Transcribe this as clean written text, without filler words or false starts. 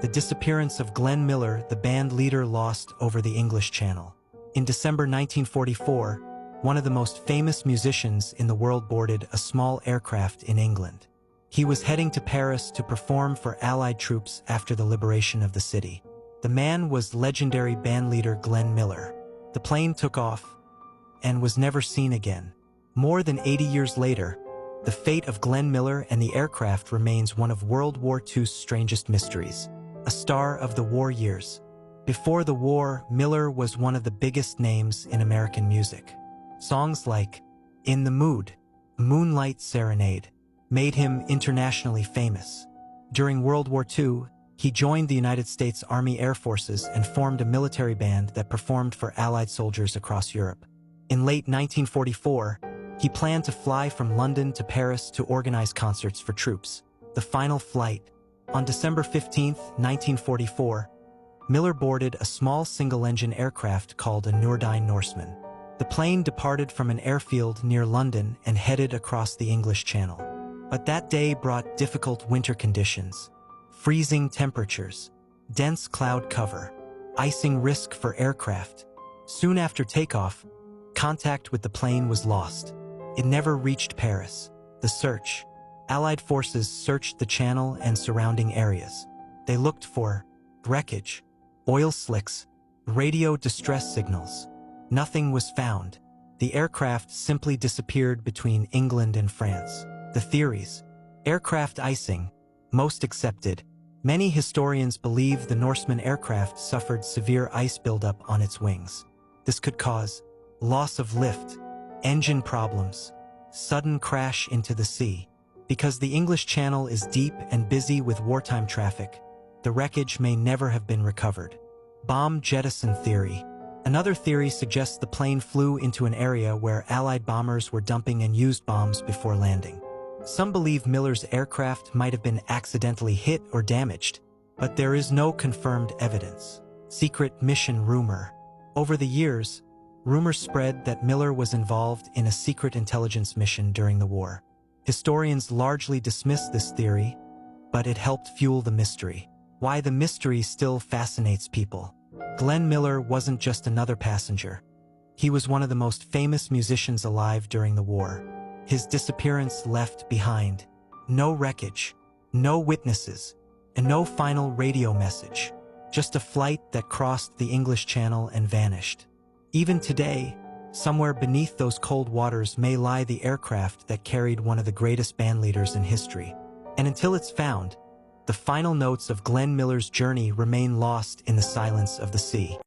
the disappearance of Glenn Miller, the band leader, lost over the English Channel. In December 1944, one of the most famous musicians in the world boarded a small aircraft in England. He was heading to Paris to perform for Allied troops after the liberation of the city. The man was legendary bandleader Glenn Miller. The plane took off and was never seen again. More than 80 years later, the fate of Glenn Miller and the aircraft remains one of World War II's strangest mysteries. A star of the war years. Before the war, Miller was one of the biggest names in American music. Songs like In the Mood, Moonlight Serenade made him internationally famous. During World War II, he joined the United States Army Air Forces and formed a military band that performed for Allied soldiers across Europe. In late 1944, he planned to fly from London to Paris to organize concerts for troops. The final flight. On December 15, 1944, Miller boarded a small single-engine aircraft called a Noordein Norseman. The plane departed from an airfield near London and headed across the English Channel. But that day brought difficult winter conditions. Freezing temperatures, dense cloud cover, icing risk for aircraft. Soon after takeoff, contact with the plane was lost. It never reached Paris. The search. Allied forces searched the channel and surrounding areas. They looked for wreckage, oil slicks, radio distress signals. Nothing was found. The aircraft simply disappeared between England and France. The theories. Aircraft icing, most accepted. Many historians believe the Norseman aircraft suffered severe ice buildup on its wings. This could cause loss of lift, engine problems, sudden crash into the sea. Because the English Channel is deep and busy with wartime traffic, the wreckage may never have been recovered. Bomb jettison theory. Another theory suggests the plane flew into an area where Allied bombers were dumping and used bombs before landing. Some believe Miller's aircraft might have been accidentally hit or damaged, but there is no confirmed evidence. Secret mission rumor. Over the years, rumors spread that Miller was involved in a secret intelligence mission during the war. Historians largely dismiss this theory, but it helped fuel the mystery. Why the mystery still fascinates people. Glenn Miller wasn't just another passenger. He was one of the most famous musicians alive during the war. His disappearance left behind no wreckage, no witnesses, and no final radio message. Just a flight that crossed the English Channel and vanished. Even today, somewhere beneath those cold waters may lie the aircraft that carried one of the greatest bandleaders in history. And until it's found, the final notes of Glenn Miller's journey remain lost in the silence of the sea.